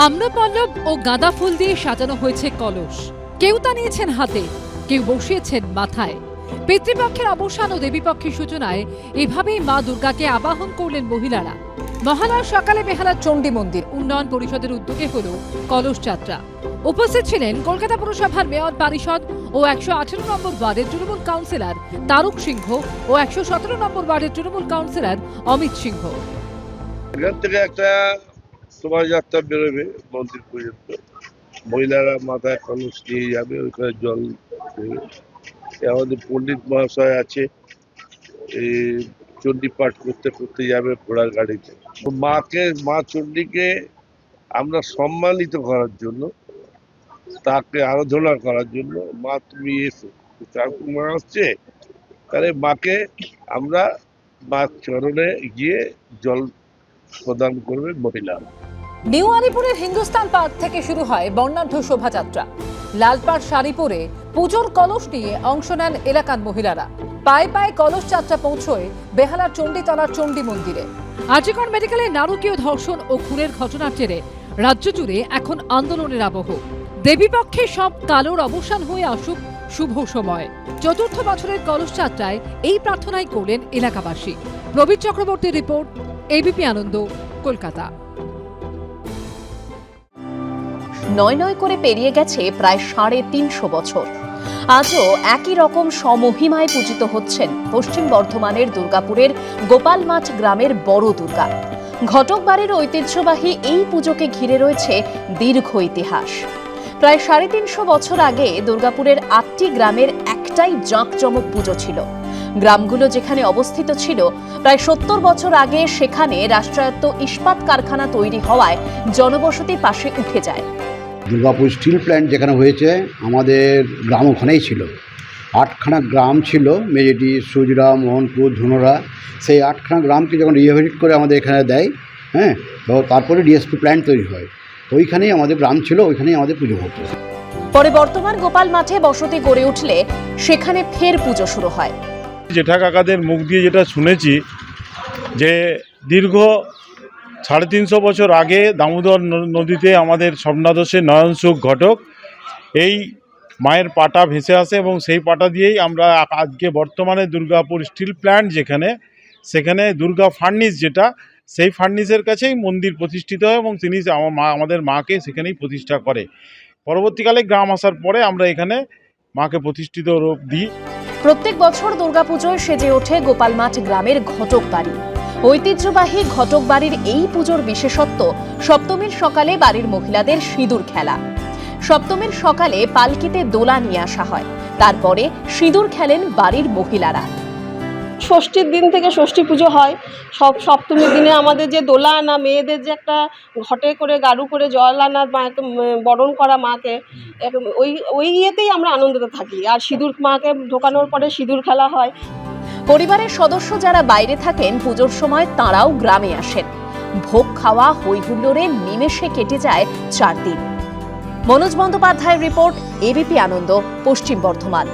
আম্রপল্লব ও গাঁদা ফুল দিয়ে সাজানো হয়েছে কলস। কেউ তা নিয়েছেন হাতে, কেউ বসিয়েছেন মাথায়। পিতৃপক্ষের অবসান ও দেবীপক্ষের সূচনায় এভাবেই মা দুর্গাকে আবাহন করলেন মহিলারা। মহালয়ার সকালে বেহালার চণ্ডী মন্দির উন্নয়ন পরিষদের উদ্যোগে হল কলস যাত্রা। উপস্থিত ছিলেন কলকাতা পুরসভার মেয়র পারিষদ ও 118 নম্বর ওয়ার্ডের তৃণমূল কাউন্সিলর তারক সিংহ ও 117 নম্বর ওয়ার্ডের তৃণমূল কাউন্সিলর অমিত সিংহ। এখান থেকে একটা শোভাযাত্রা বেরোবে মন্দির পর্যন্ত। মহিলারা মাথায় কলস নিয়ে যাবে, ওইখানে জল দেবে। আমাদের পণ্ডিত মহাশয় আছে, এই চণ্ডী পাঠ করতে করতে যাবে ঘোড়ার গাড়িতে। মা চণ্ডীকে আমরা সম্মানিত করার জন্য, তাকে আরাধনা করার জন্য, মা তুমি এসো, মা আসছে, তাহলে মাকে আমরা মার চরণে গিয়ে জল প্রদান করবে মহিলা। নিউ আলিপুরের হিন্দুস্তান পার্ক থেকে শুরু হয় বর্ণাঢ্য শোভাযাত্রা। লাল পাড় শাড়ি পরে পুজোর কলস নিয়ে অংশ নেন এলাকার মহিলারা। পায়ে পায়ে কলস যাত্রা পৌঁছয় বেহালার চণ্ডীতলার চণ্ডী মন্দিরে। আজিকর মেডিকেলে নারকীয় ধর্ষণ ও খুনের ঘটনার জেরে রাজ্য জুড়ে এখন আন্দোলনের আবহ। দেবীপক্ষে সব কালোর অবসান হয়ে আসুক শুভ সময়। চতুর্থ বছরের কলস যাত্রায় এই প্রার্থনাই করলেন এলাকাবাসী। প্রবীর চক্রবর্তীর রিপোর্ট, এবিপি আনন্দ, কলকাতা। নয় নয় করে পেরিয়ে গেছে প্রায় 350 বছর। আজও একই রকম সমহিমায় পূজিত হচ্ছেন পশ্চিম বর্ধমানের দুর্গাপুরের গোপালমাঠ গ্রামের বড় দুর্গা। ঘটকবাড়ির ঐতিহ্যবাহী এই পুজোকে ঘিরে রয়েছে দীর্ঘ ইতিহাস। প্রায় 350 বছর আগে দুর্গাপুরের 8টি গ্রামের একটাই জাঁকজমক পুজো ছিল। গ্রামগুলো যেখানে অবস্থিত ছিল, প্রায় 70 বছর আগে সেখানে রাষ্ট্রায়ত্ত ইস্পাত কারখানা তৈরি হওয়ায় জনবসতি পাশে উঠে যায়। দুর্গাপুর স্টিল প্ল্যান্ট যেখানে হয়েছে, আমাদের গ্রাম ওখানেই ছিল। 8খানা গ্রাম ছিল, মেজেটি, সুজরা, মোহনপুর, ধুনরা। সেই 8খানা গ্রামকে যখন রিহ্যাবিলিট করে আমাদের এখানে দেয়, তারপরে ডিএসপি প্ল্যান্ট তৈরি হয়। ওইখানেই আমাদের গ্রাম ছিল, ওইখানেই আমাদের পুজো হতো। পরে বর্তমান গোপাল মাঠে বসতি গড়ে উঠলে সেখানে ফের পুজো শুরু হয়। জেঠা কাকাদের মুখ দিয়ে যেটা শুনেছি, যে দীর্ঘ 350 বছর আগে দামোদর নদীতে আমাদের স্বপ্নাদর্শের নয়নসুখ ঘটক এই মায়ের পাটা ভেসে আসে এবং সেই পাটা দিয়েই আমরা আজকে বর্তমানে দুর্গাপুর স্টিল প্ল্যান্ট সেখানে দুর্গা ফার্নিস, যেটা সেই ফার্নিসের কাছেই মন্দির প্রতিষ্ঠিত হয় এবং তিনি আমাদের মাকে সেখানেই প্রতিষ্ঠা করে। পরবর্তীকালে গ্রাম আসার পরে আমরা এখানে মাকে প্রতিষ্ঠিত রূপ দিই। প্রত্যেক বছর দুর্গাপুজোয় সেজে ওঠে গোপালমাঠ গ্রামের ঘটক বাড়ি। ঐতিহ্যবাহী ঘটক বাড়ির এই পুজোর বিশেষত্ব সপ্তমীর সকালে বাড়ির মহিলাদের সিঁদুর খেলা। সপ্তমীর সকালে পালকিতে দোলা নিয়ে আসা হয়, তারপরে সিঁদুর খেলেন বাড়ির মহিলারা। ষষ্ঠীর দিন থেকে ষষ্ঠী পুজো হয়। সপ্তমীর দিনে আমাদের যে দোলা আনা, মেয়েদের যে একটা ঘটে করে গাড়ু করে জল আনা, মাকে বরণ করা মাকে, ওই ইয়েতেই আমরা আনন্দতে থাকি। আর সিঁদুর মাকে ঢোকানোর পরে সিঁদুর খেলা হয়। পরিবারের সদস্য যারা বাইরে থাকেন, পুজোর সময় তাঁরাও গ্রামে আসেন। ভোগ খাওয়া হই হুল্লোড়ে নিমেষে কেটে যায় 4 দিন। মনোজ বন্দ্যোপাধ্যায়ের রিপোর্ট, এবিপি আনন্দ, পশ্চিম বর্ধমান।